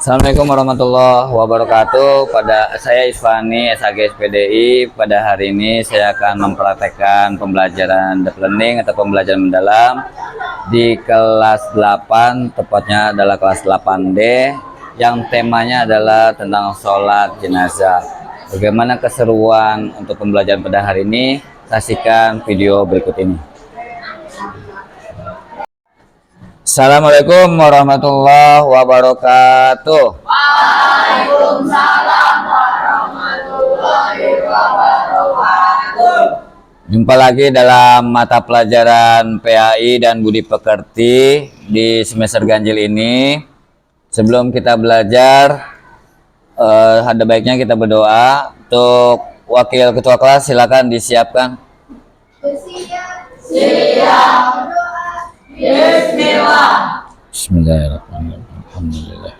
Assalamualaikum warahmatullahi wabarakatuh. Pada saya Isfani SAG SPDI. Pada hari ini saya akan mempraktekkan pembelajaran deep learning atau pembelajaran mendalam di kelas 8, tepatnya adalah kelas 8D, yang temanya adalah tentang sholat jenazah. Bagaimana keseruan untuk pembelajaran pada hari ini? Saksikan video berikut ini. Assalamualaikum warahmatullahi wabarakatuh. Waalaikumsalam warahmatullahi wabarakatuh. Jumpa lagi dalam mata pelajaran PAI dan Budi Pekerti di semester ganjil ini. Sebelum kita belajar, ada baiknya kita berdoa. Untuk wakil ketua kelas silakan disiapkan. Siap. Bismillah. Bismillahirrahmanirrahim. Alhamdulillah.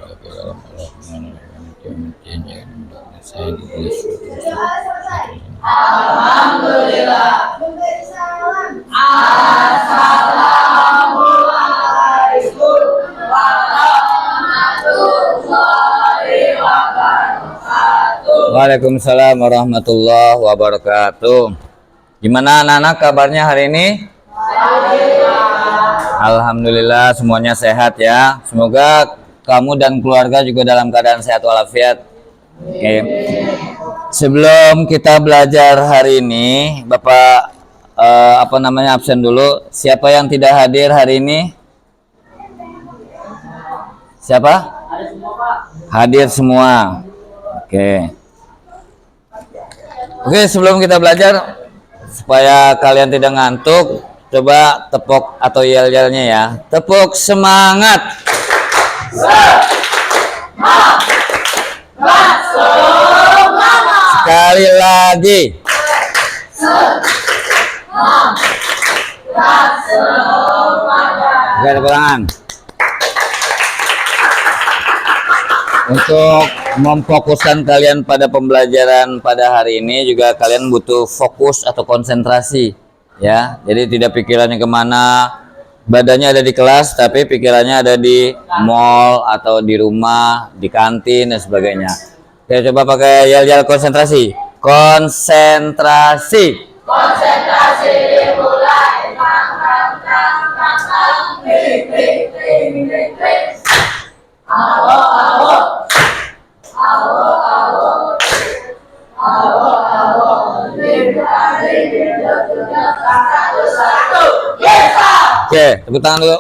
Assalamualaikum warahmatullahi wabarakatuh. Waalaikumsalam warahmatullahi wabarakatuh. Gimana anak-anak kabarnya hari ini? Alhamdulillah semuanya sehat ya. Semoga kamu dan keluarga juga dalam keadaan sehat walafiat. Oke. Sebelum kita belajar hari ini, Bapak absen dulu. Siapa yang tidak hadir hari ini? Siapa? Hadir semua. Oke. Oke, sebelum kita belajar, supaya kalian tidak ngantuk, coba tepuk atau yel-yelnya ya. Tepuk semangat. Sekali lagi. Oke, tepuk tangan. Untuk memfokuskan kalian pada pembelajaran pada hari ini, juga kalian butuh fokus atau konsentrasi ya. Jadi tidak pikirannya kemana, badannya ada di kelas tapi pikirannya ada di mall atau di rumah, di kantin dan sebagainya. Oke, coba pakai yel-yel konsentrasi. Konsentrasi. Konsentrasi dimulai. Awo, awo. Awo, awo. Awo, awo. Oke, tepuk tangan dulu.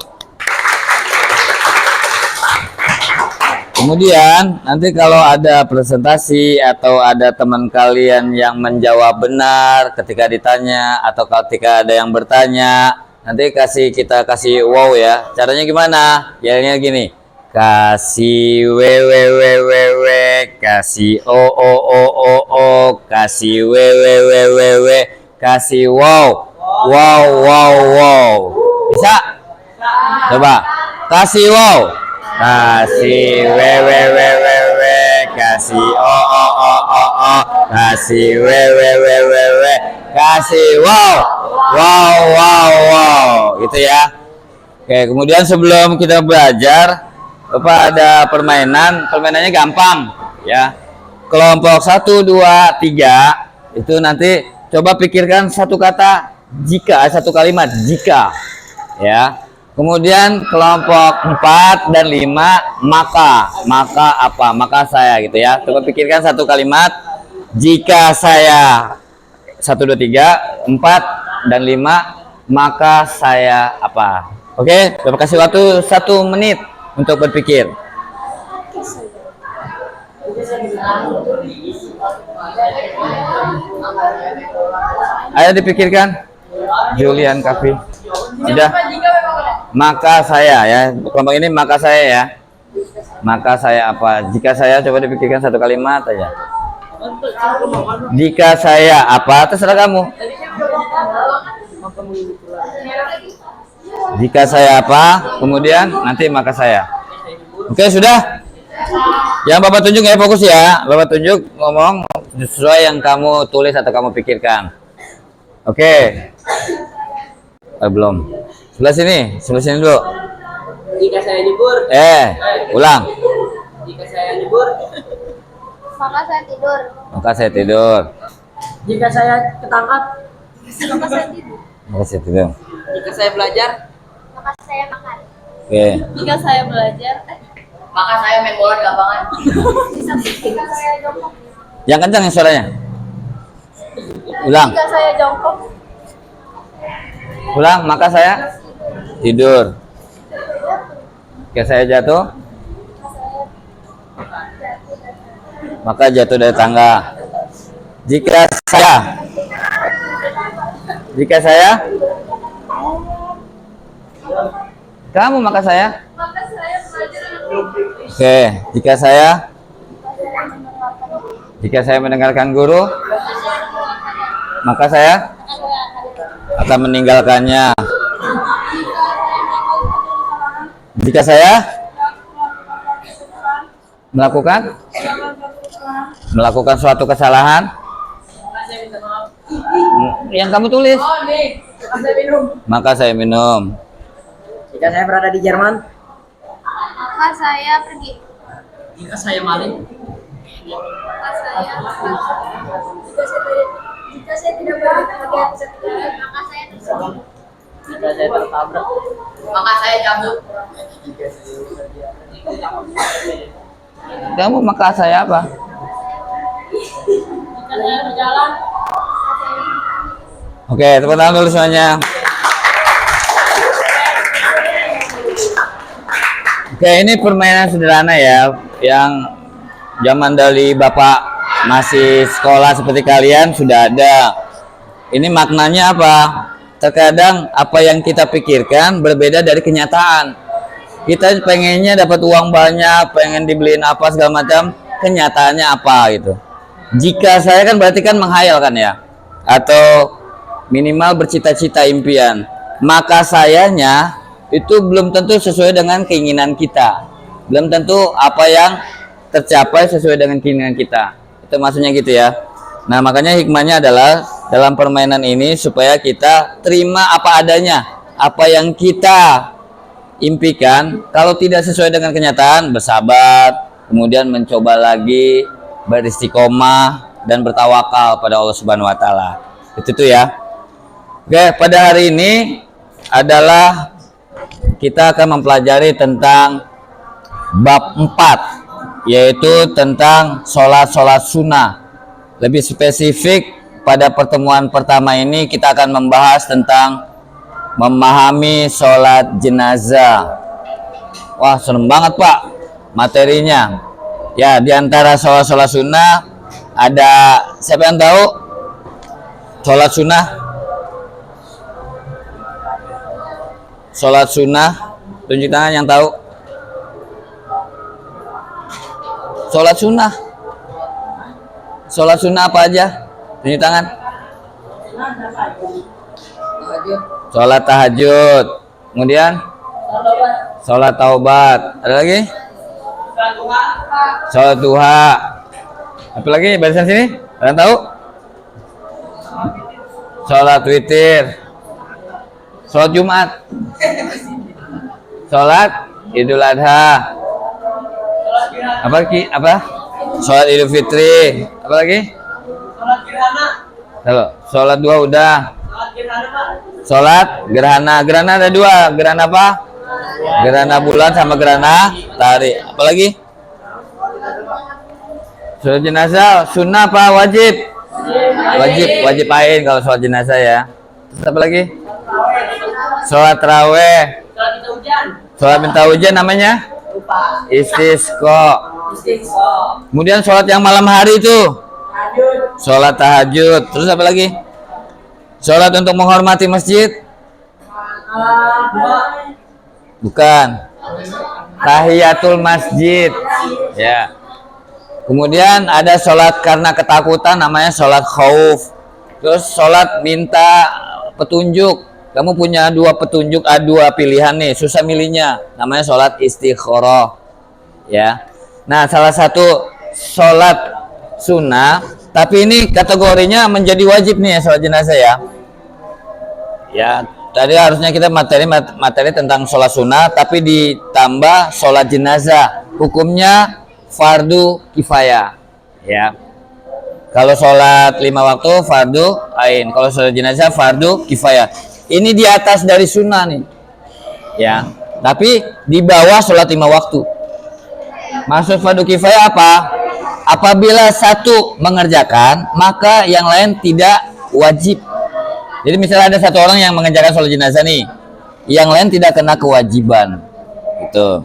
Kemudian nanti kalau ada presentasi atau ada teman kalian yang menjawab benar ketika ditanya atau ketika ada yang bertanya, nanti kita kasih wow ya. Caranya gimana? Yelnya gini. Kasih w, kasih o, kasih w, kasih wow. Wow. Bisa? Coba. Kasih wow. Kasih w, kasih o, kasih w, kasih wow. Gitu ya. Oke, kemudian sebelum kita belajar, Bapak ada permainannya gampang ya. Kelompok 1, 2, 3 itu nanti coba pikirkan satu kata jika, satu kalimat jika ya. Kemudian kelompok 4 dan 5 maka apa? Maka saya gitu ya. Coba pikirkan satu kalimat jika saya 1, 2, 3, 4 dan 5 maka saya apa? Oke, Bapak kasih waktu 1 menit untuk berpikir. Ayo dipikirkan. Julian Kafi. Sudah. Maka saya ya. Kelompok ini maka saya ya. Maka saya apa? Jika saya, coba dipikirkan satu kalimat aja. Jika saya apa? Terserah kamu. Jika saya apa, kemudian nanti maka saya. Oke, sudah? Yang Bapak tunjuk ya, fokus ya. Bapak tunjuk ngomong sesuai yang kamu tulis atau kamu pikirkan. Oke. Belum. Sebelah sini dulu. Jika saya libur. Ulang. Jika saya Maka saya tidur. Maka saya tidur. Jika saya ketangkap, Maka saya tidur. Maka saya tidur. jika saya belajar, Maka saya makan. Oke. Jika saya belajar, maka saya main bola di lapangan. jika saya jongkok. Yang kencang yang suaranya. Ulang. Jika saya jongkok. Ulang. Maka saya tidur. Jika saya jatuh, maka jatuh dari tangga. Jika saya kamu maka saya. Maka saya belajar. Oke, jika saya mendengarkan guru, maka saya akan meninggalkannya. Jika saya melakukan suatu kesalahan yang kamu tulis, Oh nih, maka saya minum. maka saya minum. Jika saya berada di Jerman, Maka saya pergi. jika saya maling, Maka saya jika saya tidak berada di setia, maka saya tersenyum. jika saya tertabrak, maka saya cabut. Kamu maka saya apa? Jika saya berjalan, Oke, tepuk tangan dulu semuanya. Oke, ini permainan sederhana ya, yang zaman dari Bapak masih sekolah seperti kalian sudah ada. Ini maknanya apa? Terkadang apa yang kita pikirkan berbeda dari kenyataan. Kita pengennya dapat uang banyak, pengen dibeliin apa segala macam, kenyataannya apa gitu. Jika saya kan berarti kan menghayal kan ya, atau minimal bercita-cita impian. Maka sayanya itu belum tentu sesuai dengan keinginan kita, belum tentu apa yang tercapai sesuai dengan keinginan kita. Itu maksudnya gitu ya. Nah makanya hikmahnya adalah dalam permainan ini supaya kita terima apa adanya, apa yang kita impikan. Kalau tidak sesuai dengan kenyataan, bersabar, kemudian mencoba lagi, beristiqomah dan bertawakal pada Allah Subhanahu wa taala. Itu tuh ya. Oke, pada hari ini adalah kita akan mempelajari tentang bab 4, yaitu tentang sholat sunnah. Lebih spesifik pada pertemuan pertama ini kita akan membahas tentang memahami sholat jenazah. Wah, serem banget Pak materinya. Ya, diantara sholat sunnah ada siapa yang tahu sholat sunnah? Sholat sunnah, tunjuk tangan yang tahu. Sholat sunnah. Sholat sunnah apa aja? Tunjuk tangan. Sholat tahajud. Kemudian sholat taubat. Ada lagi? Sholat duha. Apa lagi barisan sini? Ada yang tahu? Sholat witir. Sholat Jumat. Sholat Idul Adha. Apa lagi? Apa? Sholat Idul Fitri. Apa lagi? sholat gerhana, Halo. Sholat dua udah. sholat gerhana Pak. Sholat gerhana. Gerhana ada dua. Gerhana apa? Gerhana bulan sama gerhana matahari. Apa lagi? Sholat jenazah sunnah apa wajib? Wajib ain kalau sholat jenazah ya. Terus apa lagi? Sholat taraweh. Sholat minta hujan, Sholat minta hujan namanya lupa. istisqa. Istiqomah, Kemudian sholat yang malam hari itu tahajud, sholat tahajud. Terus apa lagi? Sholat untuk menghormati masjid? Bukan. Tahiyatul masjid. Ya. Kemudian ada sholat karena ketakutan namanya sholat khauf. Terus sholat minta petunjuk. Kamu punya dua petunjuk, dua pilihan nih, susah milihnya. Namanya sholat istikharah. Ya. Nah, salah satu sholat sunnah, tapi ini kategorinya menjadi wajib nih ya, sholat jenazah ya. Ya, tadi harusnya kita materi tentang sholat sunnah, tapi ditambah sholat jenazah. Hukumnya fardu kifayah. ya. Kalau sholat 5 waktu fardu ain, kalau sholat jenazah fardu kifayah. Ini di atas dari sunnah nih, ya. Tapi di bawah sholat 5 waktu. Maksud fardu kifayah apa? Apabila satu mengerjakan, maka yang lain tidak wajib. Jadi misalnya ada satu orang yang mengerjakan sholat jenazah nih, yang lain tidak kena kewajiban. Gitu.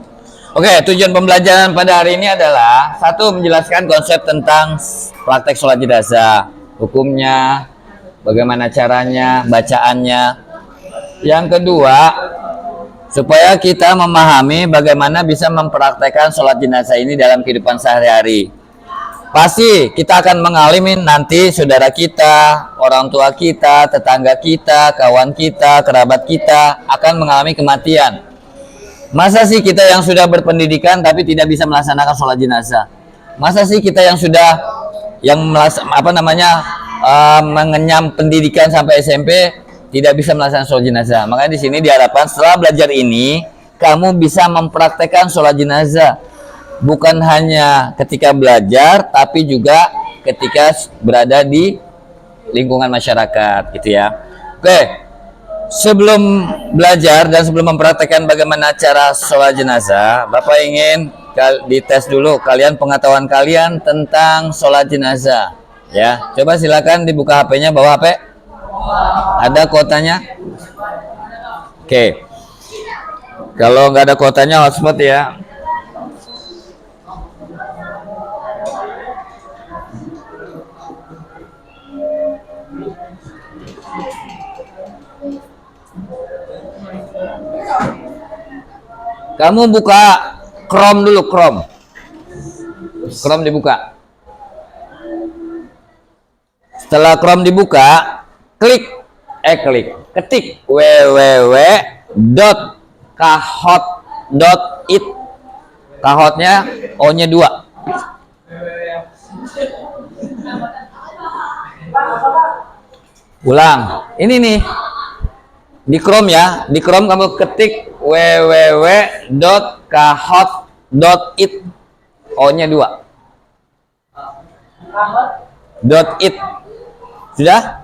Oke, tujuan pembelajaran pada hari ini adalah satu, menjelaskan konsep tentang praktek sholat jenazah, hukumnya, bagaimana caranya, bacaannya. Yang kedua, supaya kita memahami bagaimana bisa mempraktekkan sholat jenazah ini dalam kehidupan sehari-hari. Pasti kita akan mengalami nanti saudara kita, orang tua kita, tetangga kita, kawan kita, kerabat kita akan mengalami kematian. Masa sih kita yang sudah berpendidikan tapi tidak bisa melaksanakan sholat jenazah? Masa sih kita yang sudah mengenyam pendidikan sampai SMP tidak bisa melaksanakan sholat jenazah? Makanya di sini diharapkan setelah belajar ini kamu bisa mempraktekkan sholat jenazah, bukan hanya ketika belajar tapi juga ketika berada di lingkungan masyarakat, gitu ya. Oke. Sebelum belajar dan sebelum mempraktekkan bagaimana cara sholat jenazah, Bapak ingin dites dulu kalian pengetahuan kalian tentang sholat jenazah. Ya, coba silakan dibuka HP-nya, bawa HP. Ada kuotanya? Oke. Kalau nggak ada kuotanya hotspot ya. Kamu buka Chrome dulu, Chrome dibuka. Setelah Chrome dibuka, ketik www.kahot.it. Kahotnya O-nya 2. Ulang. Ini nih. Di Chrome ya, di Chrome kamu ketik www.kahot.it. O-nya 2. .it. Sudah?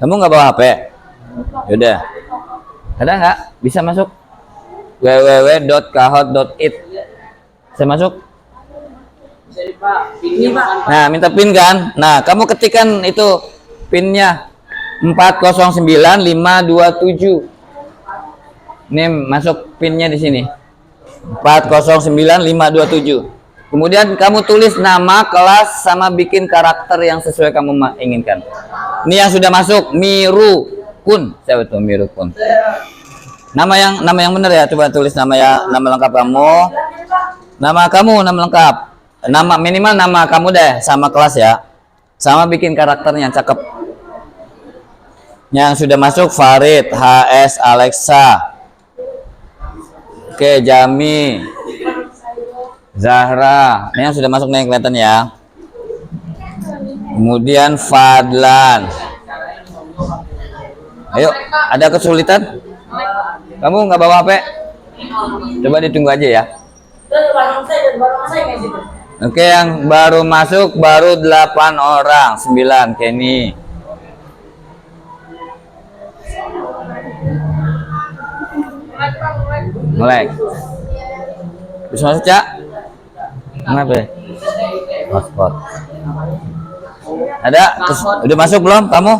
Kamu nggak bawa HP? Yaudah. Ada nggak? Bisa masuk? www.kahot.it. Saya masuk? Nah, minta pin kan? Nah, kamu ketikkan itu pinnya 409527. Ini masuk pinnya di sini. 409527. Kemudian kamu tulis nama, kelas, sama bikin karakter yang sesuai kamu inginkan. Ini yang sudah masuk, Mirukun. Siapa itu Mirukun? Nama yang benar ya. Coba tulis nama lengkap kamu. Nama lengkap. Nama minimal nama kamu deh, sama kelas ya. Sama bikin karakternya cakep. Yang sudah masuk Farid, HS, Alexa. Oke, Jami, Zahra. Ini yang sudah masuk nih, kelihatan ya. Kemudian Fadlan. Ayo, ada kesulitan? Kamu nggak bawa HP? Coba ditunggu aja ya. Oke, yang baru masuk baru 8 orang, 9 Kenny. Melek. Bisa masuk, Cak? Kenapa? Hotspot. Ada? Udah masuk belum kamu?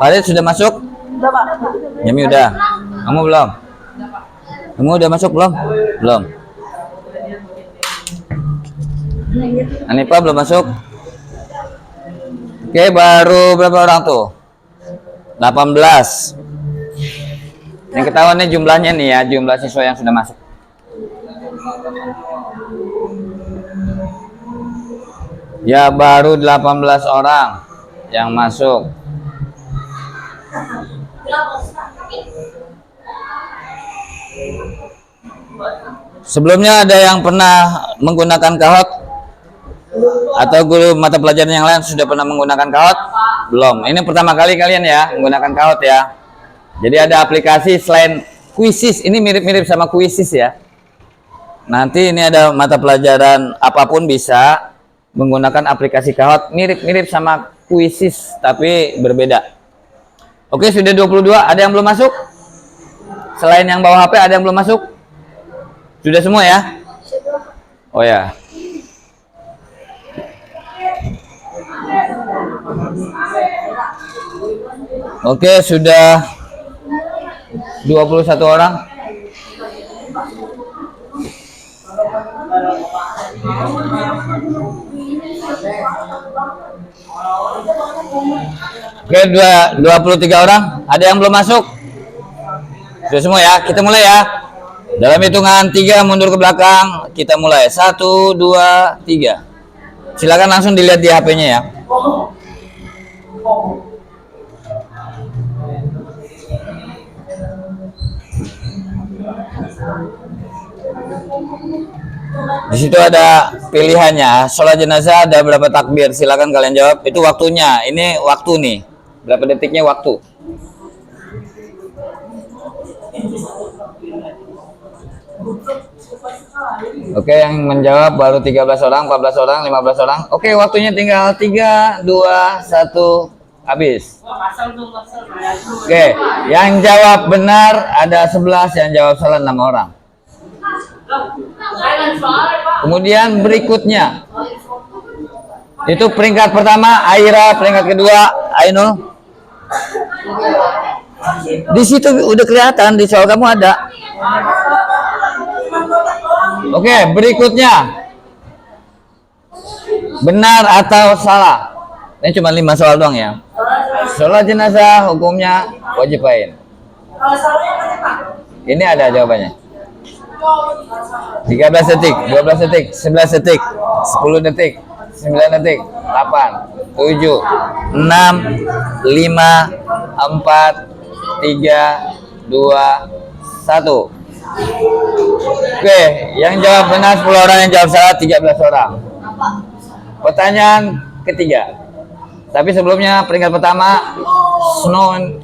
Farid sudah masuk? Udah, Pak. Jami udah. Kamu belum? Kamu udah masuk belum? Belum. Anipa belum masuk? Oke, baru berapa orang tuh? 18. Yang ketahuan nih jumlahnya nih ya, jumlah siswa yang sudah masuk. Ya, baru 18 orang yang masuk. Sebelumnya ada yang pernah menggunakan kahot? Atau guru mata pelajaran yang lain sudah pernah menggunakan kahot? Belum. Ini pertama kali kalian ya menggunakan kahot ya. Jadi ada aplikasi selain Quizzes, ini mirip-mirip sama Quizzes ya. Nanti ini ada mata pelajaran apapun bisa. menggunakan aplikasi Kahoot, mirip-mirip sama Quizzes tapi berbeda. Oke, sudah 22. Ada yang belum masuk? Selain yang bawa HP, ada yang belum masuk? Sudah semua ya? Oh ya. Oke, sudah 21 orang. Oke, 23 orang. Ada yang belum masuk? Sudah semua ya? Kita mulai ya. Dalam hitungan 3 mundur ke belakang. Kita mulai. 1, 2, 3. Silakan langsung dilihat di HP-nya ya. Di situ ada pilihannya. Sholat jenazah ada berapa takbir? Silakan kalian jawab. Itu waktunya. Ini waktu nih. Berapa detiknya waktu? Oke, yang menjawab baru 13 orang, 14 orang, 15 orang. Oke, waktunya tinggal 3, 2, 1, habis. Oke, yang jawab benar ada 11, yang jawab salah 6 orang. Kemudian berikutnya itu peringkat pertama Aira, peringkat kedua Ainul. Di situ udah kelihatan, di soal kamu ada. Oke, berikutnya benar atau salah. Ini cuma 5 soal doang ya. Sholat jenazah hukumnya wajib ain. Ini ada jawabannya. 13 detik, 12 detik, 11 detik, 10 detik, 9 detik, 8, 7, 6, 5, 4, 3, 2, 1. Oke, yang jawab benar 10 orang, yang jawab salah 13 orang. Pertanyaan ketiga. Tapi sebelumnya peringkat pertama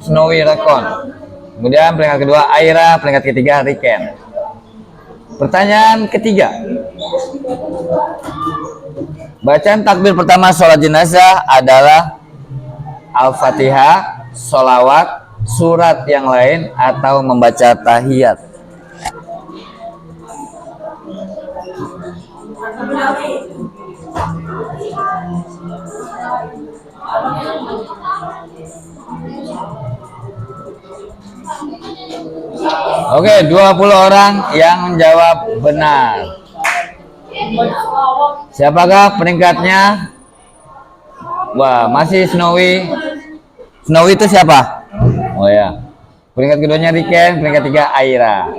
Snowy Rakon. Kemudian peringkat kedua Aira, peringkat ketiga Riken. Pertanyaan ketiga. Bacaan takbir pertama sholat jenazah adalah Al-Fatihah, sholawat, surat yang lain, atau membaca tahiyat. Oke, 20 orang yang menjawab benar. Siapakah peringkatnya? Wah, masih Snowy. Snowy itu siapa? Oh ya. Peringkat keduanya Riken, peringkat tiga Aira.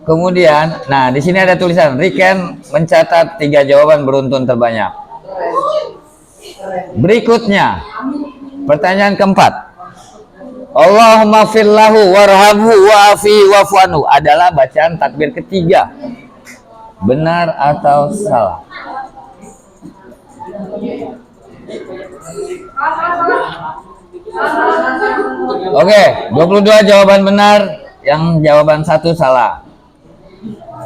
Kemudian, nah di sini ada tulisan Riken mencatat 3 jawaban beruntun terbanyak. Berikutnya, pertanyaan keempat. Allahumma firlahu warhamhu wa'afi wa'fu'anhu adalah bacaan takbir ketiga. Benar atau salah? Oke, 22 jawaban benar, yang jawaban 1 salah.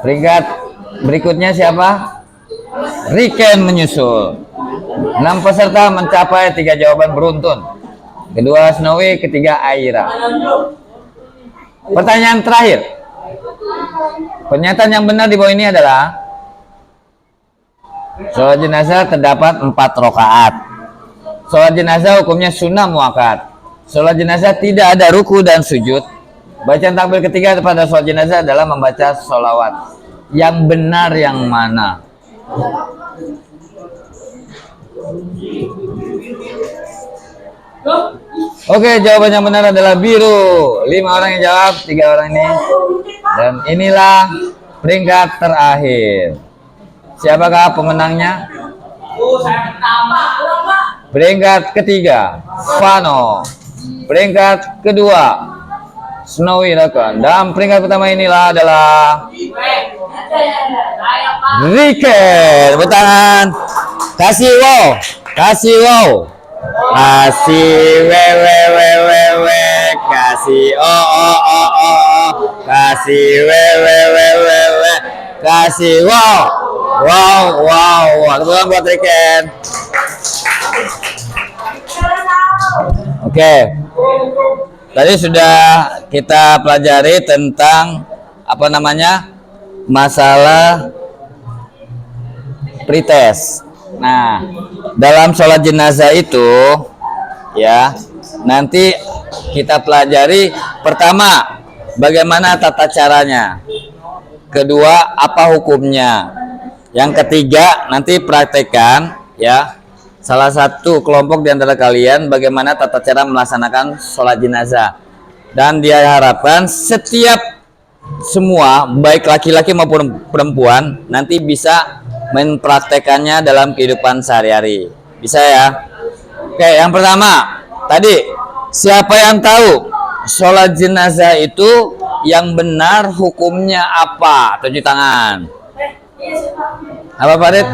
Peringkat berikutnya siapa? Riken menyusul. 6 peserta mencapai 3 jawaban beruntun. Kedua Snowy, ketiga Aira. Pertanyaan terakhir. Pernyataan yang benar di bawah ini adalah sholat jenazah terdapat 4 rakaat. Sholat jenazah hukumnya sunnah muakkad. Sholat jenazah tidak ada ruku dan sujud. Bacaan takbir ketiga pada sholat jenazah adalah membaca sholawat. Yang benar yang mana? Oke, jawaban yang benar adalah biru. 5 orang yang jawab, 3 orang ini. Dan inilah peringkat terakhir. Siapakah pemenangnya? Peringkat ketiga Vano. Peringkat kedua Snowy Rakon. Dan peringkat pertama inilah adalah Riken. Bertangan. Kasih wow. Kasih wow. Kasih we kasih kasih we kasih wow Wow. Tepuk buat Riken. Oke. Tadi sudah kita pelajari tentang apa namanya? Masalah pretest. Nah, dalam sholat jenazah itu ya, nanti kita pelajari pertama bagaimana tata caranya. Kedua, apa hukumnya. Yang ketiga, nanti praktekkan ya. Salah satu kelompok di antara kalian bagaimana tata cara melaksanakan sholat jenazah. Dan dia harapkan setiap semua, baik laki-laki maupun perempuan, nanti bisa mempraktekannya dalam kehidupan sehari-hari. Bisa ya? Oke, yang pertama, tadi siapa yang tahu sholat jenazah itu yang benar hukumnya apa? Tunjuk tangan. Apa Farid?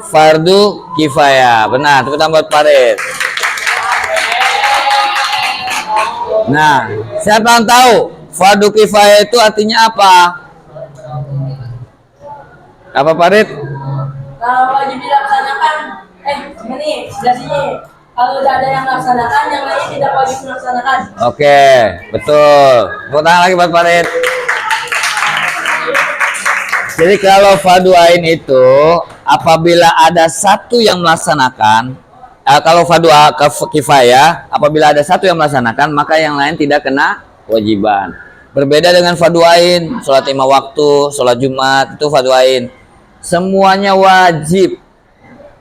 Fardu kifayah. Benar, tepuk tangan buat Farid. Nah, siapa yang tahu fardu kifayah itu artinya apa? Apa Farid? Kalau wajib dilaksanakan, ini sebelah sini. Kalau tidak ada yang melaksanakan, yang lain tidak wajib melaksanakan. Oke, betul. Tepuk tangan lagi buat Farid. Jadi kalau fardu ain itu apabila ada satu yang melaksanakan, kalau fardu kifayah apabila ada satu yang melaksanakan maka yang lain tidak kena kewajiban. Berbeda dengan fardu ain, sholat 5 waktu, sholat Jumat itu fardu ain. Semuanya wajib.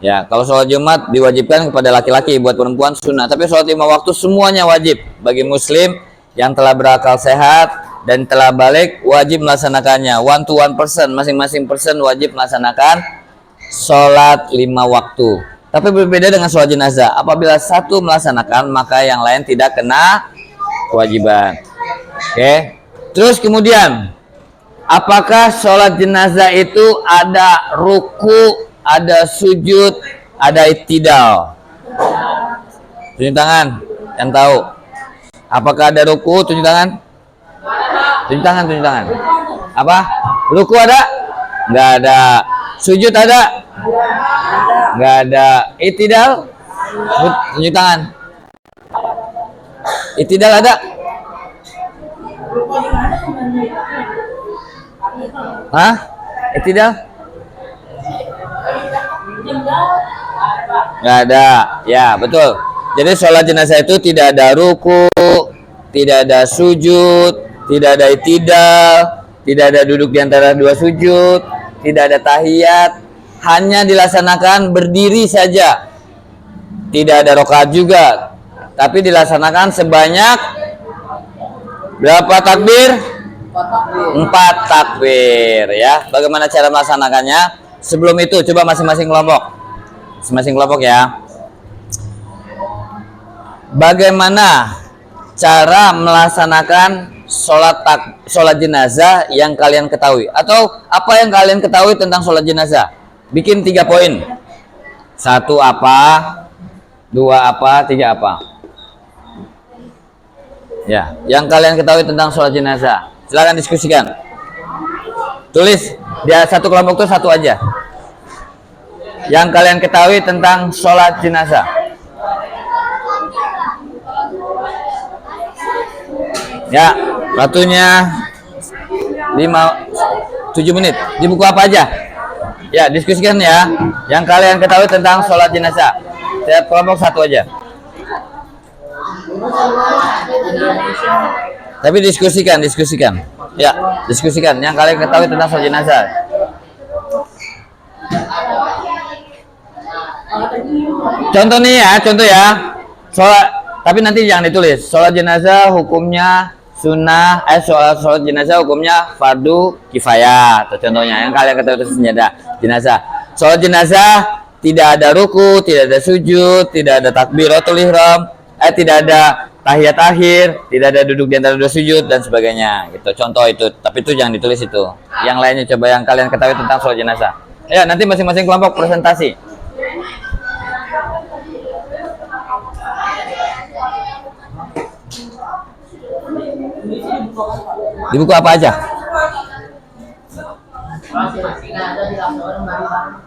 Ya, kalau sholat Jumat diwajibkan kepada laki-laki, buat perempuan sunnah. Tapi sholat 5 waktu semuanya wajib bagi muslim yang telah berakal sehat dan telah balik, wajib melaksanakannya. 1 to 1 person, masing-masing person wajib melaksanakan sholat 5 waktu. Tapi berbeda dengan sholat jenazah. Apabila satu melaksanakan, maka yang lain tidak kena kewajiban. Oke. Terus kemudian, apakah sholat jenazah itu ada ruku, ada sujud, ada iktidal? Tunjuk tangan yang tahu. Apakah ada ruku? Tunjuk tangan. Tunjuk tangan. Apa? Ruku ada? Nggak ada. Sujud ada? Nggak ada. Iktidal? Tunjuk tangan. Iktidal ada? Hah? Iktidal? Nggak ada. Ya, betul. Jadi sholat jenazah itu tidak ada ruku, tidak ada sujud, tidak ada iktidal, tidak ada duduk di antara dua sujud, tidak ada tahiyat, hanya dilaksanakan berdiri saja. Tidak ada rakaat juga, tapi dilaksanakan sebanyak berapa takbir? 4 takbir ya. Bagaimana cara melaksanakannya? Sebelum itu coba masing-masing kelompok ya. Bagaimana cara melaksanakan sholat jenazah yang kalian ketahui, atau apa yang kalian ketahui tentang sholat jenazah? Bikin 3 poin. 1 apa, 2 apa, 3 apa? Ya, yang kalian ketahui tentang sholat jenazah. Silakan diskusikan. Tulis dia satu kelompok itu 1 aja. Yang kalian ketahui tentang sholat jenazah. Ya, waktunya 7 menit. Di buku apa aja? Ya, diskusikan ya. Yang kalian ketahui tentang sholat jenazah. Setiap kelompok 1 aja. Tapi diskusikan. Ya, diskusikan. Yang kalian ketahui tentang sholat jenazah. Contoh ya. Sholat, tapi nanti jangan ditulis. Sholat jenazah hukumnya sunnah, sholat jenazah hukumnya fardu kifayah. Atau contohnya yang kalian ketahui tentang jenazah. Sholat jenazah tidak ada ruku, tidak ada sujud, tidak ada takbiratul ihram, tidak ada tahiyat akhir, tidak ada duduk di antara 2 sujud dan sebagainya. Gitu. Contoh itu, tapi itu jangan ditulis itu. Yang lainnya coba yang kalian ketahui tentang sholat jenazah. Ya, nanti masing-masing kelompok presentasi. Di buku apa aja? Masing-masing ada dilaksanakan bareng-bareng.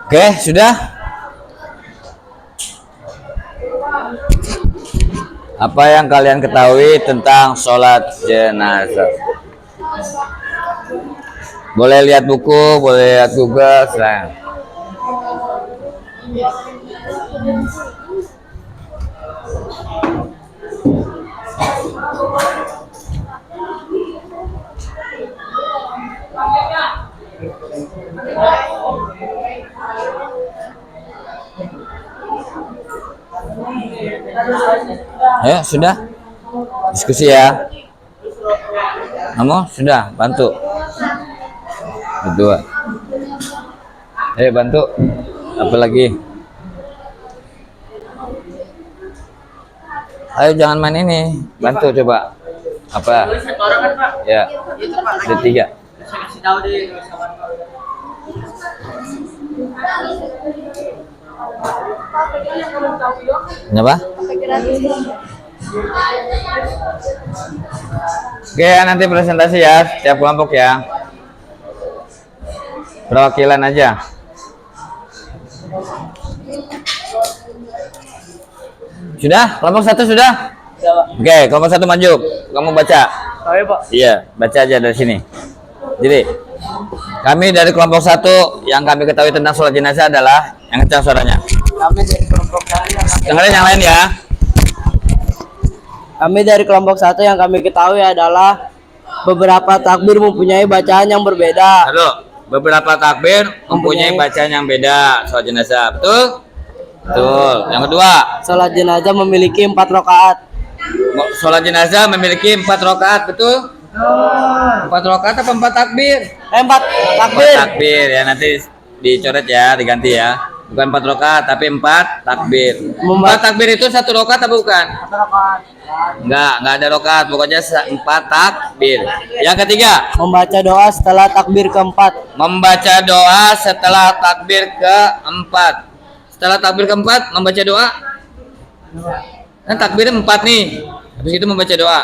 Oke, sudah? Apa yang kalian ketahui tentang sholat jenazah? Boleh lihat buku, boleh lihat Google, silahkan. Ayo, sudah? Diskusi ya. Kamu sudah bantu. Berdua. Ayo bantu. Apa lagi? Ayo jangan main ini. Bantu coba. Apa? Satu orang kan, Pak? Ya. Itu, Pak. Ada 3. Saya kasih tahu deh kawan. Kenapa? Oke, nanti presentasi ya, setiap kelompok ya. Perwakilan aja. Sudah? Kelompok 1 sudah? Oke, kelompok 1 maju. Kamu baca. Oke, Pak. Iya, baca aja dari sini. Jadi, kami dari kelompok 1 yang kami ketahui tentang sholat jenazah adalah yang kencang suaranya. Kami dari kelompok 1 Dengerin yang lain ya. Kami dari kelompok 1 yang kami ketahui adalah beberapa takbir mempunyai bacaan yang berbeda. Aduh, beberapa takbir mempunyai bacaan yang beda sholat jenazah. Betul? Betul. Yang kedua, Salat jenazah memiliki 4 rakaat. sholat jenazah memiliki 4 rakaat. Betul? 4 rakaat apa 4 takbir? 4 takbir. 4 takbir ya, nanti dicoret ya, diganti ya. Bukan 4 rakaat tapi 4 takbir. 4 takbir itu 1 rakaat apa bukan? 1 rakaat. Enggak ada rakaat, pokoknya 4 takbir. Yang ketiga, Membaca doa setelah takbir keempat. membaca doa setelah takbir keempat. Setelah takbir keempat membaca doa. Kan takbirnya 4 nih. Habis itu membaca doa.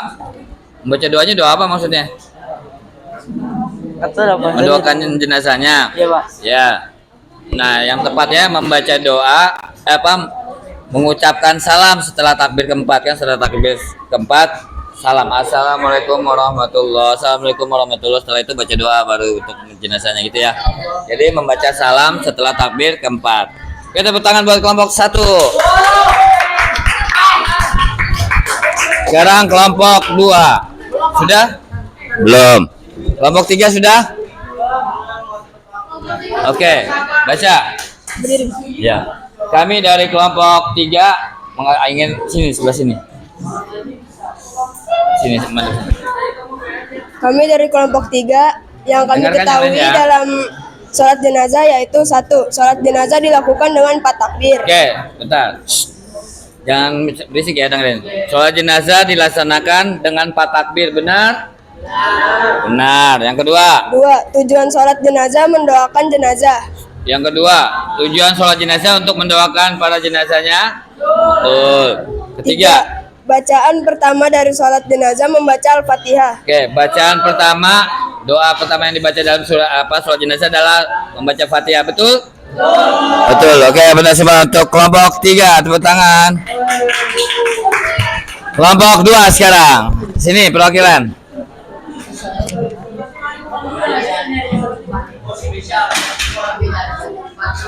Membaca doanya doa apa maksudnya? Mendoakan jenazahnya. Iya, Pak. Ya. Nah, yang tepatnya membaca doa mengucapkan salam setelah takbir keempat kan, setelah takbir keempat salam assalamualaikum warahmatullahi, assalamualaikum warahmatullahi, setelah itu baca doa baru untuk jenazahnya gitu ya. Jadi membaca salam setelah takbir keempat. Kita tepuk tangan buat kelompok 1. Sekarang kelompok 2 sudah? Belum. Kelompok 3 sudah? Oke, baca. Ya. Kami dari kelompok 3 ingin sini sebelah sini. Sini mana? Kami dari kelompok 3 yang kami Dengarkan ketahui yang lain ya. dalam sholat jenazah yaitu 1. Sholat jenazah dilakukan dengan 4 takbir. Oke, bentar. Shh. Jangan berisik ya, dengerin. Sholat jenazah dilaksanakan dengan 4 takbir, benar? Benar. Yang kedua. 2. Tujuan sholat jenazah mendoakan jenazah. Yang kedua, tujuan sholat jenazah untuk mendoakan para jenazahnya. Betul. Ketiga. 3. Bacaan pertama dari sholat jenazah membaca Al-Fatihah. Oke, bacaan pertama, doa pertama yang dibaca dalam sholat jenazah adalah membaca Fatihah, betul? Betul. Oke, benar semua untuk kelompok 3, tepuk tangan. Kelompok 2 sekarang. Sini perwakilan.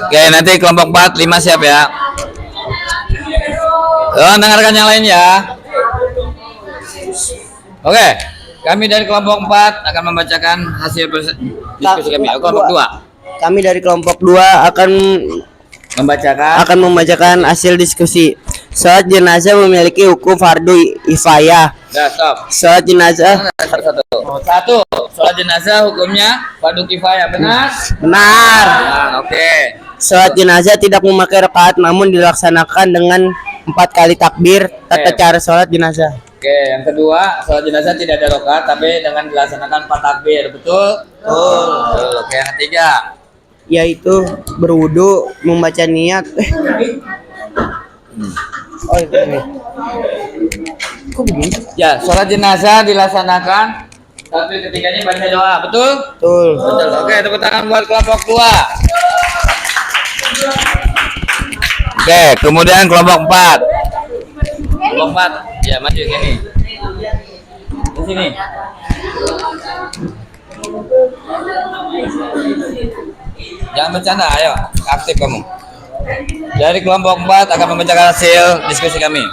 Oke, nanti kelompok 4, 5 siap ya. Dengarkan yang lain ya. Oke, kami dari kelompok 4 akan membacakan hasil diskusi kami. Kelompok 2. Kami dari kelompok 2 akan membacakan hasil diskusi. Sholat jenazah memiliki hukum fardu kifayah. stop. Sholat jenazah Satu, sholat jenazah hukumnya fardu kifayah, benar? benar. Oke. Sholat jenazah tidak memakai rakaat namun dilaksanakan dengan 4 kali takbir tata cara sholat jenazah. Oke, yang kedua, sholat jenazah tidak ada rakaat tapi dengan dilaksanakan 4 takbir, betul? Betul. Oke, yang ketiga, Yaitu berwudu, membaca niat. Oh ini. Kok begini? ya, sholat jenazah dilaksanakan takbir ketiganya baca doa, betul? Betul. Betul. Oke, tepuk tangan buat kelompok 2. Oke, kemudian kelompok 4. Kelompok 4, ya maju ke sini. Di sini. Jangan bercanda, ayo aktif kamu. Dari kelompok 4 akan membacakan hasil diskusi kami.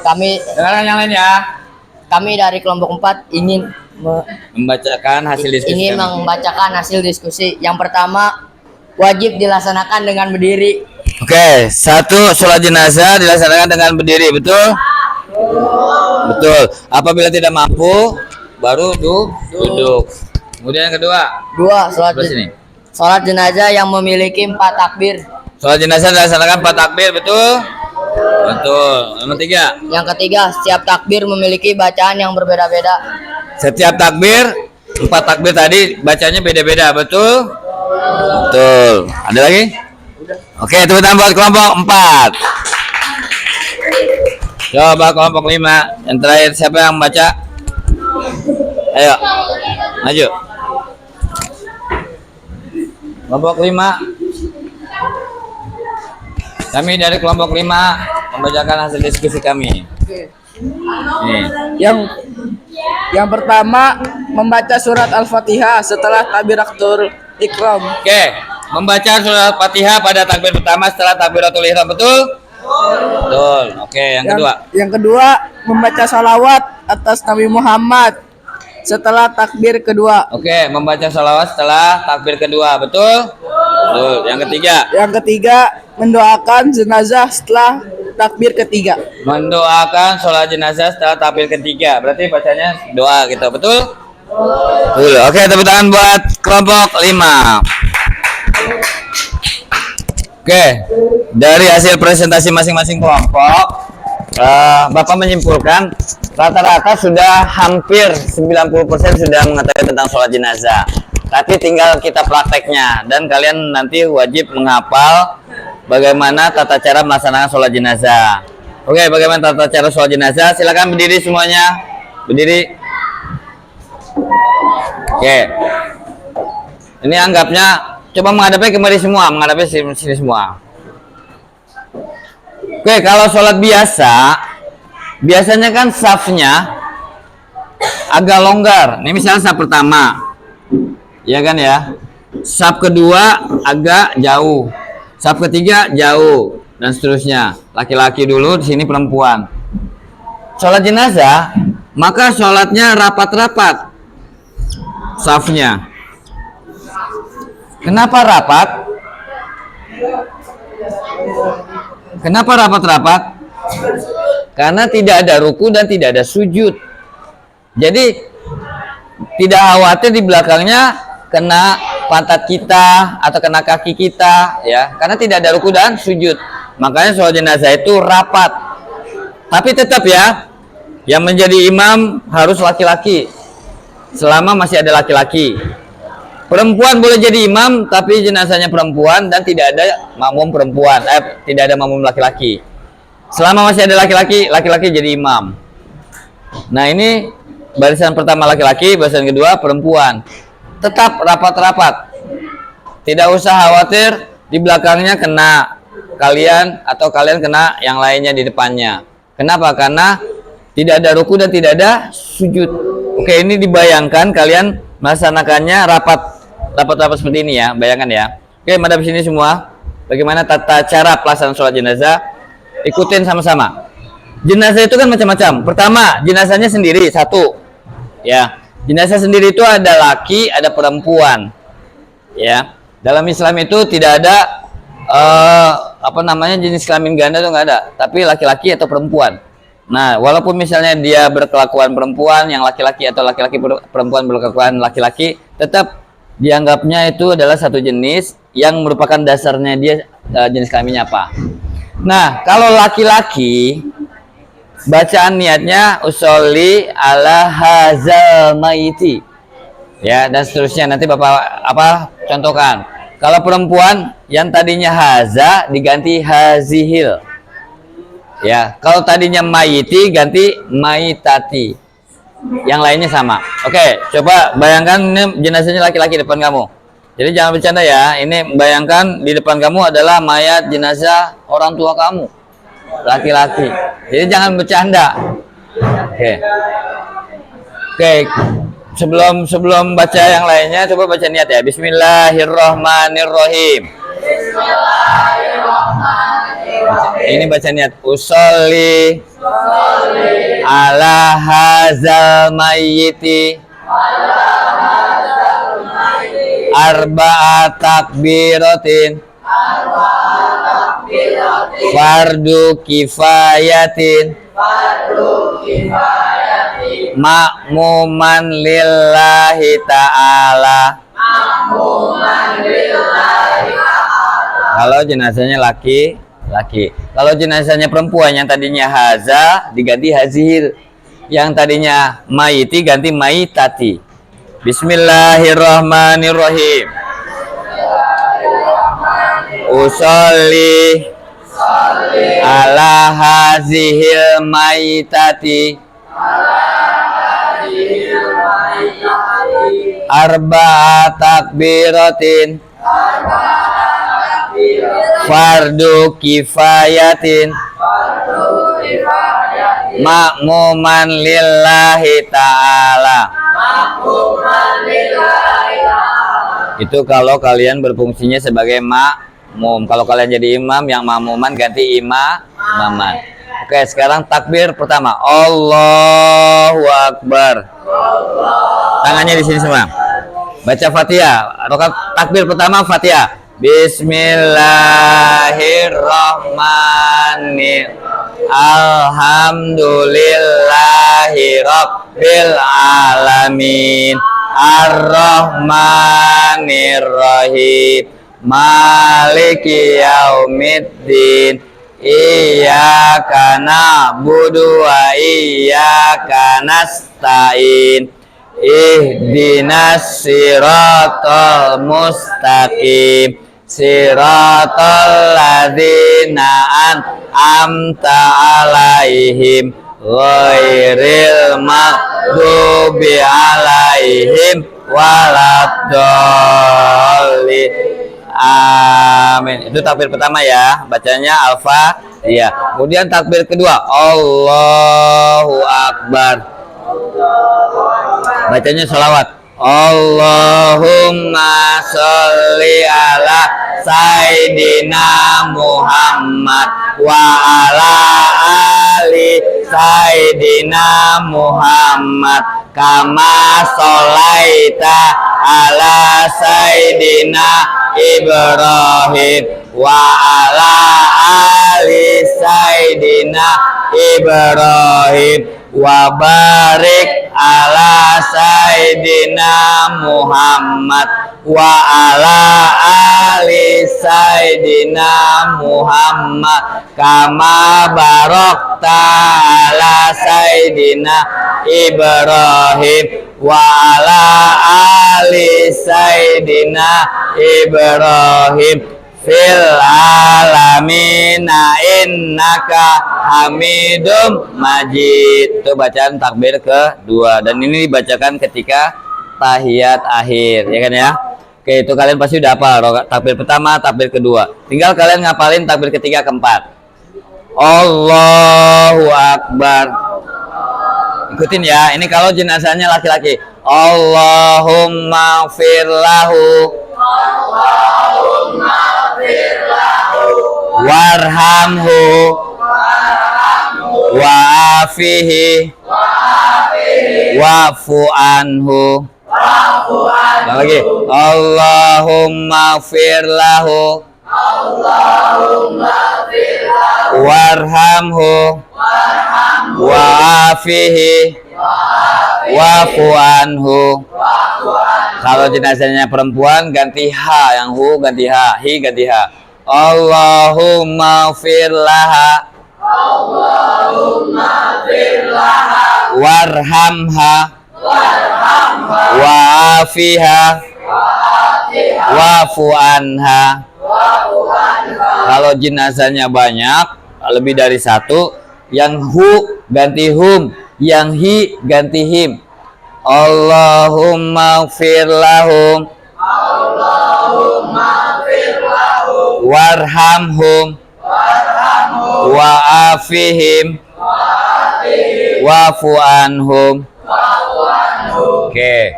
Dengarkan yang lain ya. Kami dari kelompok 4 ingin Membacakan hasil diskusi kami. membacakan hasil diskusi. Yang pertama, wajib dilaksanakan dengan berdiri. Oke, 1, sholat jenazah dilaksanakan dengan berdiri, betul? Betul. Apabila tidak mampu, baru duduk. Kemudian yang kedua, 2. sebelah sini. Sholat jenazah yang memiliki 4 takbir. Sholat jenazah dilaksanakan 4 takbir, betul? Betul. Nomor 3. Yang ketiga, setiap takbir memiliki bacaan yang berbeda-beda. Setiap takbir, 4 takbir tadi bacanya beda-beda, betul? Betul. Ada lagi? Oke, tepuk tangan buat kelompok 4. Coba kelompok 5. Yang terakhir siapa yang baca? Ayo, maju. Kelompok 5. Kami dari kelompok 5 membacakan hasil diskusi kami. Nih. Yang pertama membaca surat Al-Fatihah setelah takbiratul ihram. Oke, membaca surat Fatihah pada takbir pertama setelah takbiratul ihram, betul? Betul. Oke, yang kedua. Yang kedua membaca salawat atas Nabi Muhammad setelah takbir kedua. Oke, membaca salawat setelah takbir kedua, betul? Betul. Yang ketiga. Yang ketiga mendoakan jenazah setelah takbir ketiga. Mendoakan sholat jenazah setelah takbir ketiga. Berarti bacanya doa gitu, betul? Betul. Oke, tepuk tangan buat kelompok 5. Oke, dari hasil presentasi masing-masing kelompok, Bapak menyimpulkan rata-rata sudah hampir 90% sudah mengetahui tentang sholat jenazah. Tapi tinggal kita prakteknya dan kalian nanti wajib menghafal bagaimana tata cara melaksanakan sholat jenazah. Oke, bagaimana tata cara sholat jenazah? Silakan berdiri semuanya. Berdiri. Oke. Ini anggapnya coba menghadapnya kembali semua, menghadapi sini semua. Oke, kalau sholat biasa, biasanya kan safnya agak longgar. Ini misalnya saf pertama, ya kan ya. Saf kedua agak jauh, saf ketiga jauh, dan seterusnya. Laki-laki dulu, di sini perempuan. Sholat jenazah, maka sholatnya rapat-rapat, safnya. Kenapa rapat? Kenapa rapat-rapat? Karena tidak ada ruku dan tidak ada sujud. Jadi tidak khawatir di belakangnya kena pantat kita atau kena kaki kita, ya. Karena tidak ada ruku dan sujud. Makanya sholat jenazah itu rapat. Tapi tetap ya, yang menjadi imam harus laki-laki. selama masih ada laki-laki. Perempuan boleh jadi imam tapi jenazahnya perempuan dan tidak ada makmum perempuan, tidak ada makmum laki-laki. Selama masih ada laki-laki, laki-laki jadi imam. Nah, ini barisan pertama laki-laki, barisan kedua perempuan. Tetap rapat-rapat. Tidak usah khawatir di belakangnya kena kalian atau kalian kena yang lainnya di depannya. Kenapa? Karena tidak ada ruku dan tidak ada sujud. Oke, ini dibayangkan kalian melaksanakannya rapat-rapat seperti ini ya, bayangkan ya. Oke, madhab sini semua. Bagaimana tata cara pelaksanaan sholat jenazah? Ikutin sama-sama. Jenazah itu kan macam-macam. Pertama, jenazahnya sendiri satu. Ya, jenazah sendiri itu ada laki, ada perempuan. Ya, dalam Islam itu tidak ada jenis kelamin ganda itu nggak ada, tapi laki-laki atau perempuan. Nah, walaupun misalnya dia berkelakuan perempuan, yang laki-laki atau laki-laki perempuan berkelakuan laki-laki, tetap dianggapnya itu adalah satu jenis yang merupakan dasarnya dia jenis kelaminnya apa. Nah, kalau laki-laki bacaan niatnya usolli ala hazal maiti. Ya, dan seterusnya nanti Bapak contohkan. Kalau perempuan yang tadinya haza diganti hazihil. Ya, kalau tadinya mayiti ganti maitati. Yang lainnya sama. Oke, coba bayangkan ini jenazahnya laki-laki depan kamu. Jadi jangan bercanda ya. Ini bayangkan di depan kamu adalah mayat jenazah orang tua kamu, laki-laki. Jadi jangan bercanda. Oke. Oke. Sebelum baca yang lainnya, coba baca niat ya. Bismillahirrahmanirrahim. Ini baca niat. Usolli ala hazal mayyiti arba'at takbiratin fardu kifayatin ma'muman lillahi ta'ala. Kalau jenazahnya laki. Kalau jenazahnya perempuan yang tadinya haza diganti hazil, yang tadinya mayiti ganti maitati. Bismillahirrahmanirrahim. Usolli ala hazihil maitati arba'at takbiratin fardu kifayatin ma'muman lillahi ta'ala. Itu kalau kalian berfungsinya sebagai makmum. Kalau kalian jadi imam, yang makmuman ganti imaman. Oke, sekarang takbir pertama. Allahu Akbar. Tangannya di sini semua. Baca Fatihah. Rakaat takbir pertama Fatihah. Bismillahirrahmanirrahim. Alhamdulillahi rabbil alamin. Ar-Rahmanir-Rahim. Maliki yaumiddin. Iyyaka na'budu wa iyyaka nasta'in. Ihdinas siratal mustaqim. Siratal ladzina an'amta 'alaihim ghairil maghdubi 'alaihim waladdallin. Amin. Itu takbir pertama ya, bacanya Al-Fatihah. Kemudian takbir kedua, Allahu Akbar. Bacanya sholawat. Allahumma sholli ala Sayyidina Muhammad wa ala ali Sayyidina Muhammad kama sholaita ala Sayyidina Ibrahim wa ala ali Sayyidina Ibrahim wa barik ala Sayyidina Muhammad wa ala ali Sayyidina Muhammad kama barokta ala Sayyidina Ibrahim wa ala ali Sayyidina Ibrahim fil alamina innaka hamidum majid. Itu bacaan takbir kedua dan ini dibacakan ketika tahiyat akhir, ya kan ya. Oke, itu kalian pasti udah hafal takbir pertama, takbir kedua. Tinggal kalian ngapalin takbir ketiga, keempat. Allahu Akbar. Ikutin ya. Ini kalau jenazahnya laki-laki. Allahumma firlahu warhamhu wa'afihi wa'fu anhu. Lagi. Allahumma firlahu warhamhu wa'afihi wa'fu anhu. Kalau jenazahnya perempuan ganti ha, yang hu ganti ha, hi ganti ha. Allahumma firlaha warhamha wa'afiha wa'fu anha. Kalau jenazahnya banyak, lebih dari satu, yang hu ganti hum, yang hi ganti him. Allahumma firlahum warhamhum wa'afihim wa'fu anhum. Oke,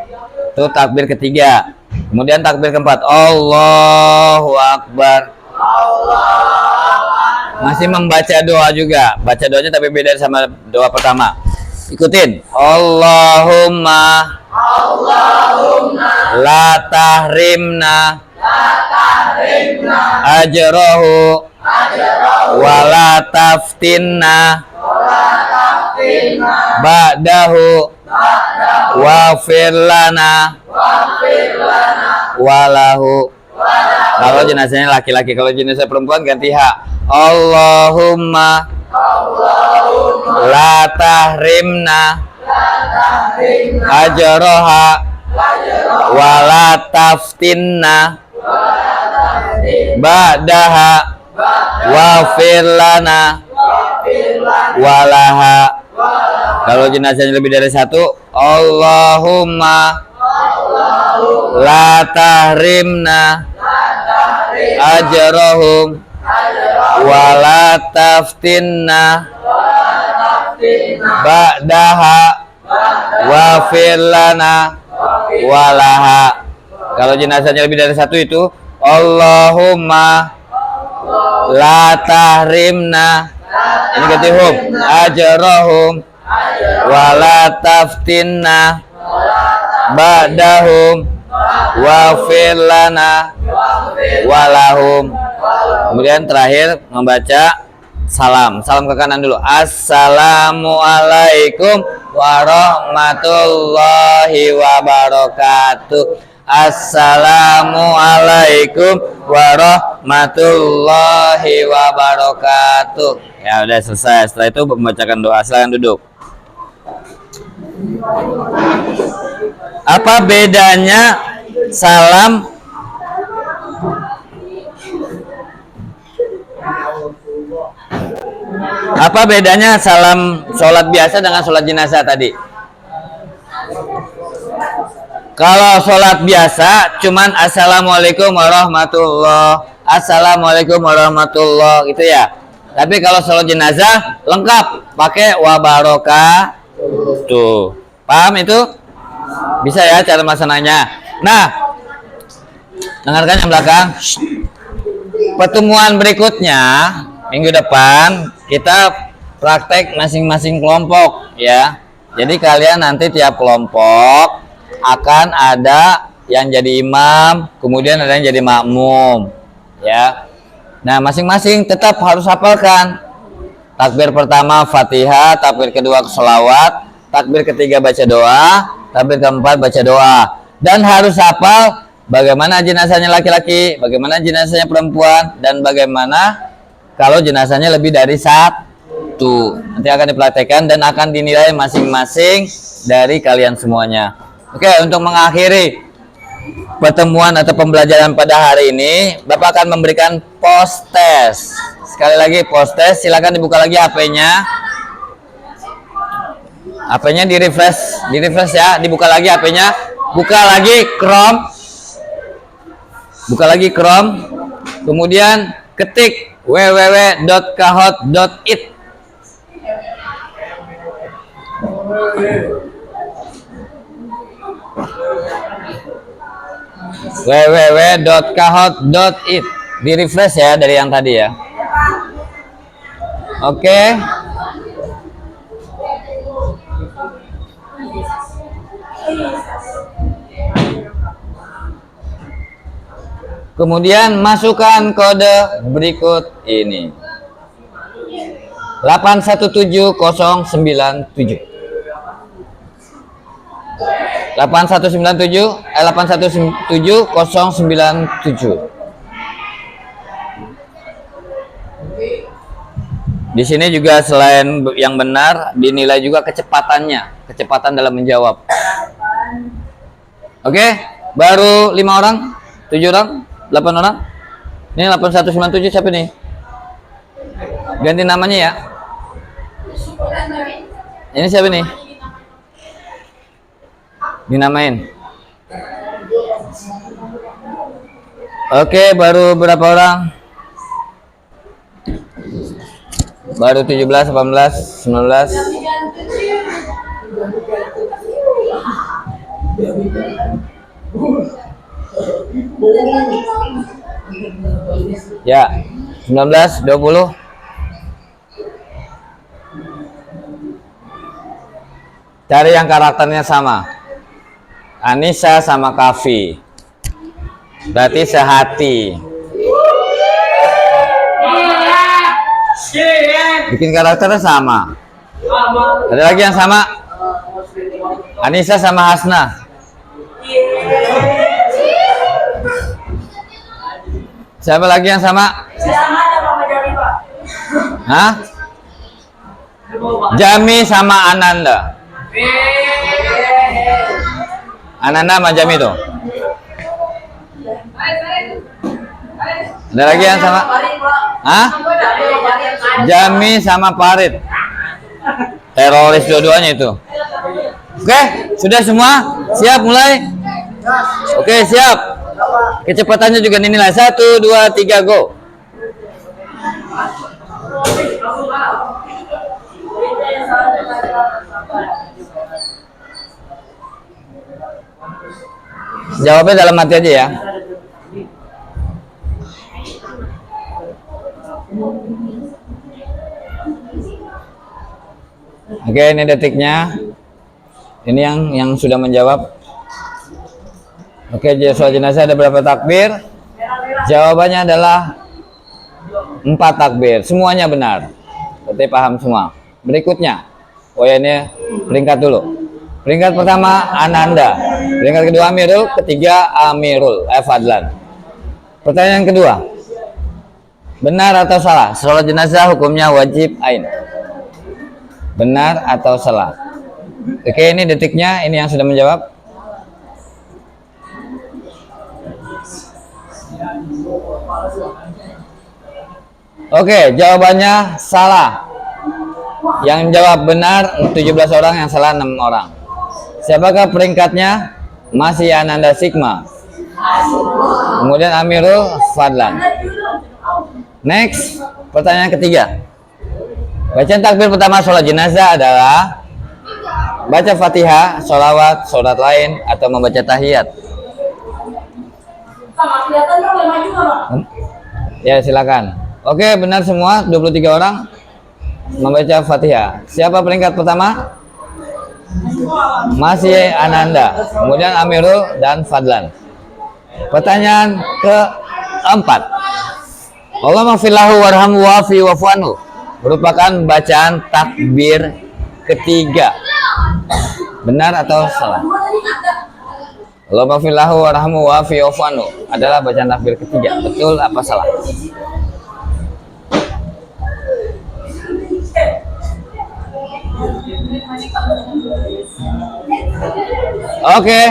itu takbir ketiga. Kemudian takbir keempat, Allahu Akbar. Masih membaca doa juga. Baca doanya tapi beda sama doa pertama. Ikutin. Allahumma la tahrimna ajrahu wa la taftinna ba'dahu wa'fir lana walahu. Kalau jenazahnya laki-laki, kalau jenazah perempuan ganti ha. Allahumma la tahrimna ajraha wa la taftinna ba'daha wa'fir lana walaha. Kalau jenazahnya lebih dari satu, Allahumma la tahrimna ajrahum wa la taftinna ba'daha wa'fir lana walaha. Kalau jenazahnya lebih dari satu itu, Allahumma la tahrimna, ini ganti hum, ajrahum wa la taftinna ba'dahum wa'fir lana walahum. Kemudian terakhir membaca salam. Salam ke kanan dulu. Assalamualaikum warahmatullahi wabarakatuh. Assalamualaikum warahmatullahi wabarakatuh. Ya udah selesai. Setelah itu membacakan doa. Silakan duduk. Apa bedanya salam sholat biasa dengan sholat jenazah tadi? Kalau sholat biasa cuman assalamualaikum warahmatullah, assalamualaikum warahmatullah gitu ya. Tapi kalau sholat jenazah lengkap pakai wabarakatuh. Paham itu? Bisa ya cara masanya. Nah, dengarkan yang belakang. Pertemuan berikutnya minggu depan kita praktek masing-masing kelompok ya. Jadi kalian nanti tiap kelompok akan ada yang jadi imam, kemudian ada yang jadi makmum ya. Nah, masing-masing tetap harus hafalkan. Takbir pertama Fatihah, takbir kedua sholawat, takbir ketiga baca doa, takbir keempat baca doa. Dan harus hafal bagaimana jenazahnya laki-laki, bagaimana jenazahnya perempuan, dan bagaimana kalau jenazahnya lebih dari satu. Nanti akan dipraktekkan dan akan dinilai masing-masing dari kalian semuanya. Oke, untuk mengakhiri pertemuan atau pembelajaran pada hari ini, Bapak akan memberikan post test. Sekali lagi post test, silakan dibuka lagi HP-nya. HP-nya di refresh ya, dibuka lagi HP-nya. Buka lagi Chrome. Kemudian ketik www.kahot.it. www.kahot.it. Di refresh ya dari yang tadi ya. Oke. Kemudian masukkan kode berikut ini. 817097. 817097. Di sini juga selain yang benar dinilai juga kecepatannya, kecepatan dalam menjawab. Oke, baru 5 orang, 7 orang, 8 orang. Ini 8197 siapa nih? Ganti namanya ya. Ini siapa nih? Dinamain. Oke, baru berapa orang? Baru 17, 18, 19. Ya, 19, 20. Cari yang karakternya sama. Anissa sama Kavi. Berarti sehati. Bikin karakternya sama. Ada lagi yang sama? Anissa sama Hasna. Siapa lagi yang sama? Hah? Jami sama Ananda. Ananda sama Jami tuh. Ada lagi yang sama? Hah? Jami sama Farid. Teroris dua-duanya itu. Oke, sudah semua? Siap mulai? Oke, siap. Kecepatannya juga dinilai. 1, 2, 3, go. Jawabnya dalam hati aja ya. Oke, ini detiknya. Ini yang sudah menjawab. Oke, soal jenazah ada berapa takbir? Jawabannya adalah 4 takbir. Semuanya benar. Berarti paham semua. Berikutnya, oh ya ini peringkat dulu. Peringkat pertama Ananda, peringkat kedua Amirul, ketiga Fadlan. Pertanyaan kedua, benar atau salah? Sholat jenazah hukumnya wajib ain. Benar atau salah? Oke, ini detiknya, ini yang sudah menjawab. Oke, jawabannya salah. Yang jawab benar 17 orang, yang salah 6 orang. Siapakah peringkatnya? Masih Ananda Sigma. Kemudian Amirul Fadlan. Next, pertanyaan ketiga. Bacaan takbir pertama sholat jenazah adalah baca Fatihah, sholawat, sholat lain, atau membaca tahiyat. Ya, silakan. Oke, benar semua 23 orang membaca Fatihah. Siapa peringkat pertama? Masih Ananda, kemudian Amirul dan Fadlan. Pertanyaan keempat. Allahumma fillahu warhamhu wa'afi wa'fu anhu merupakan bacaan takbir ketiga. Benar atau salah? Allahumma fillahu warhamu wa fi'ofanu adalah bacaan takbir ketiga. Betul apa salah? Oke,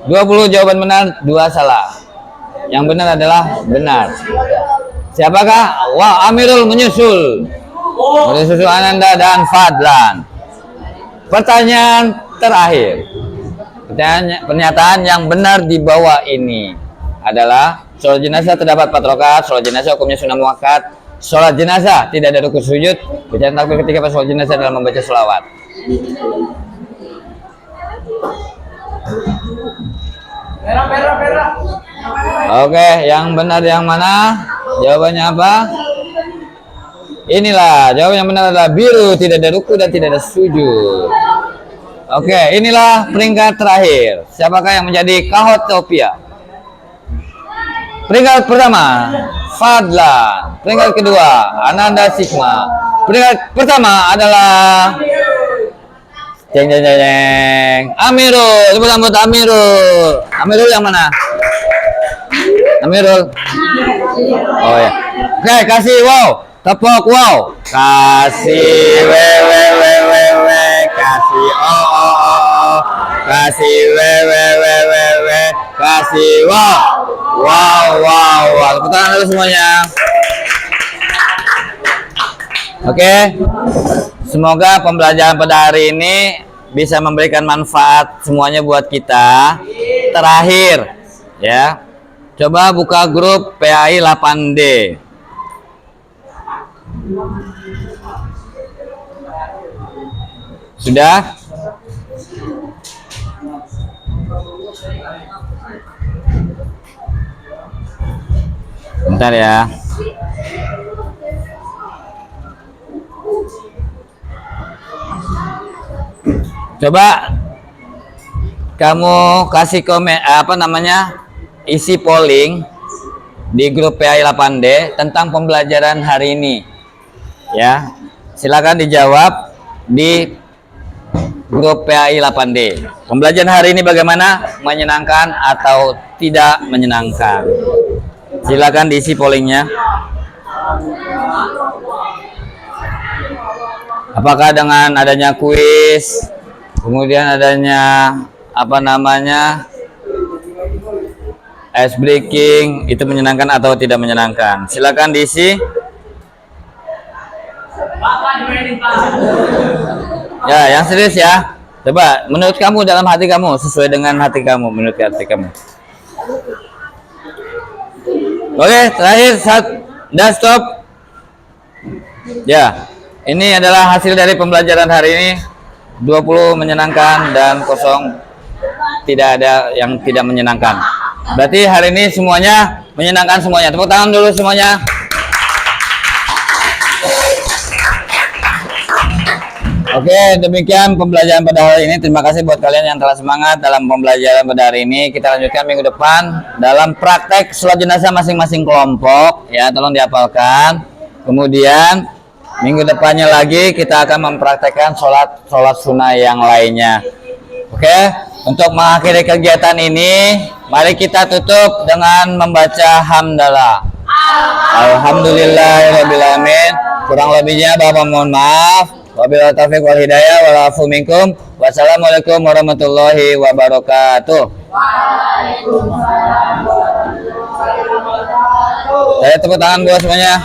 20 jawaban benar, 2 salah. Yang benar adalah benar. Siapakah? Wah, Amirul menyusul. Menyusul Ananda dan Fadlan. Pertanyaan terakhir. Pernyataan yang benar di bawah ini adalah sholat jenazah terdapat 4 rakaat, sholat jenazah hukumnya sunnah muakkad, sholat jenazah tidak ada rukun sujud, bacaan takbir ketika pas sholat jenazah dalam membaca sholawat. Oke, yang benar yang mana? Jawabannya apa? Inilah jawaban yang benar adalah biru, tidak ada ruku dan tidak ada sujud. Oke, inilah peringkat terakhir. Siapakah yang menjadi kahotopia? Peringkat pertama, Fadlan. Peringkat kedua, Ananda Sigma. Peringkat pertama adalah jeng jeng jeng Amirul. Coba sambut Amirul. Amirul yang mana? Amirul. Oh ya. Oke, kasih wow. Tepuk wow. Kasih we kasih oh. Kasih we kasih wow. Tepuk tangan dulu semuanya. Oke. Semoga pembelajaran pada hari ini bisa memberikan manfaat semuanya buat kita. Terakhir ya. Coba buka grup PAI 8D. Sudah? Bentar ya. Coba kamu kasih komen isi polling di grup PAI 8D tentang pembelajaran hari ini. Ya, silakan dijawab di grup PAI 8D. Pembelajaran hari ini bagaimana? Menyenangkan atau tidak menyenangkan? Silakan diisi pollingnya. Apakah dengan adanya kuis, kemudian adanya ice breaking itu menyenangkan atau tidak menyenangkan? Silakan diisi. Ya, yang serius ya. Coba menurut kamu dalam hati kamu, sesuai dengan hati kamu, menurut hati kamu. Oke, terakhir dan stop. Ya, ini adalah hasil dari pembelajaran hari ini. 20 menyenangkan dan 0 tidak ada yang tidak menyenangkan. Berarti hari ini semuanya menyenangkan semuanya. Tepuk tangan dulu semuanya. Oke, demikian pembelajaran pada hari ini. Terima kasih buat kalian yang telah semangat dalam pembelajaran pada hari ini. Kita lanjutkan minggu depan dalam praktek sholat jenazah masing-masing kelompok. Ya, tolong dihafalkan. Kemudian minggu depannya lagi kita akan mempraktekkan sholat sunnah yang lainnya. Oke, untuk mengakhiri kegiatan ini, mari kita tutup dengan membaca hamdalah. Alhamdulillahirrahmanirrahim. Kurang lebihnya Bapak mohon maaf. Wabillahi taufiq wal hidayah wal afu minkum. Wassalamualaikum warahmatullahi wabarakatuh. Saya tepuk tangan buat semuanya.